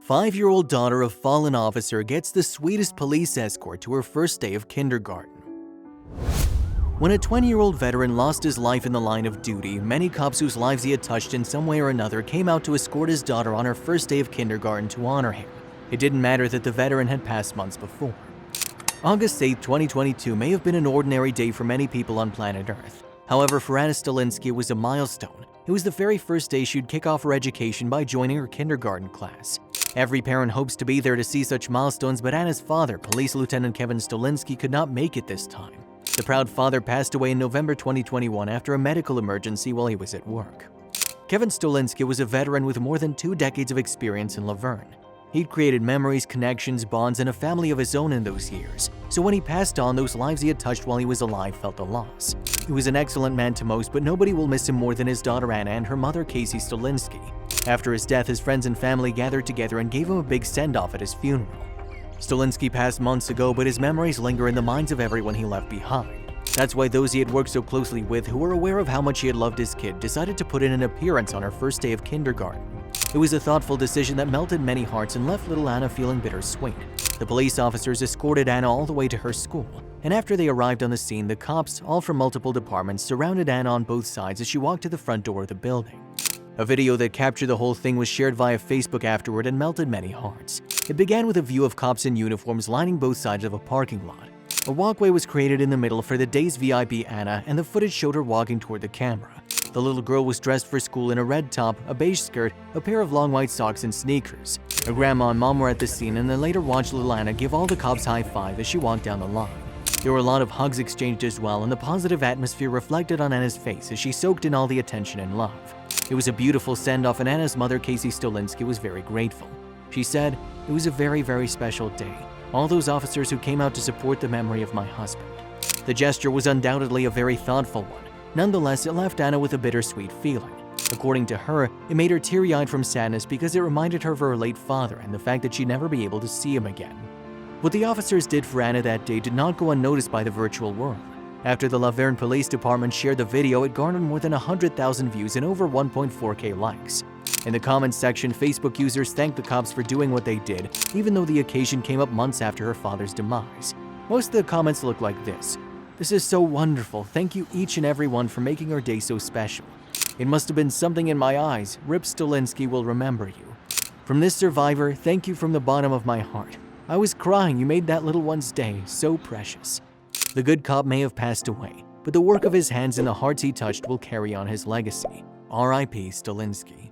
5-year-old daughter of fallen officer gets the sweetest police escort to her first day of kindergarten. When a 20-year-old veteran lost his life in the line of duty, many cops whose lives he had touched in some way or another came out to escort his daughter on her first day of kindergarten to honor him. It didn't matter that the veteran had passed months before. August 8, 2022 may have been an ordinary day for many people on planet Earth. However, for Anna Stalinsky, it was a milestone. It was the very first day she'd kick off her education by joining her kindergarten class. Every parent hopes to be there to see such milestones, but Anna's father, Police Lieutenant Kevin Stalinsky, could not make it this time. The proud father passed away in November 2021 after a medical emergency while he was at work. Kevin Stalinsky was a veteran with more than 2 decades of experience in Laverne. He'd created memories, connections, bonds, and a family of his own in those years, so when he passed on, those lives he had touched while he was alive felt the loss. He was an excellent man to most, but nobody will miss him more than his daughter Anna and her mother Casey Stalinsky. After his death, his friends and family gathered together and gave him a big send-off at his funeral. Stalinsky passed months ago, but his memories linger in the minds of everyone he left behind. That's why those he had worked so closely with, who were aware of how much he had loved his kid, decided to put in an appearance on her first day of kindergarten. It was a thoughtful decision that melted many hearts and left little Anna feeling bittersweet. The police officers escorted Anna all the way to her school, and after they arrived on the scene, the cops, all from multiple departments, surrounded Anna on both sides as she walked to the front door of the building. A video that captured the whole thing was shared via Facebook afterward and melted many hearts. It began with a view of cops in uniforms lining both sides of a parking lot. A walkway was created in the middle for the day's VIP Anna, and the footage showed her walking toward the camera. The little girl was dressed for school in a red top, a beige skirt, a pair of long white socks, and sneakers. Her grandma and mom were at the scene and then later watched little Anna give all the cops high five as she walked down the line. There were a lot of hugs exchanged as well, and the positive atmosphere reflected on Anna's face as she soaked in all the attention and love. It was a beautiful send-off, and Anna's mother, Casey Stalinsky, was very grateful. She said, "It was a very, very special day. All those officers who came out to support the memory of my husband." The gesture was undoubtedly a very thoughtful one. Nonetheless, it left Anna with a bittersweet feeling. According to her, it made her teary-eyed from sadness because it reminded her of her late father and the fact that she'd never be able to see him again. What the officers did for Anna that day did not go unnoticed by the virtual world. After the Laverne Police Department shared the video, it garnered more than 100,000 views and over 1.4K likes. In the comments section, Facebook users thanked the cops for doing what they did, even though the occasion came up months after her father's demise. Most of the comments look like this: "This is so wonderful. Thank you each and every one for making our day so special. It must have been something in my eyes. Rip Stalinsky will remember you. From this survivor, thank you from the bottom of my heart. I was crying. You made that little one's day so precious." The good cop may have passed away, but the work of his hands and the hearts he touched will carry on his legacy. R.I.P. Stalinsky.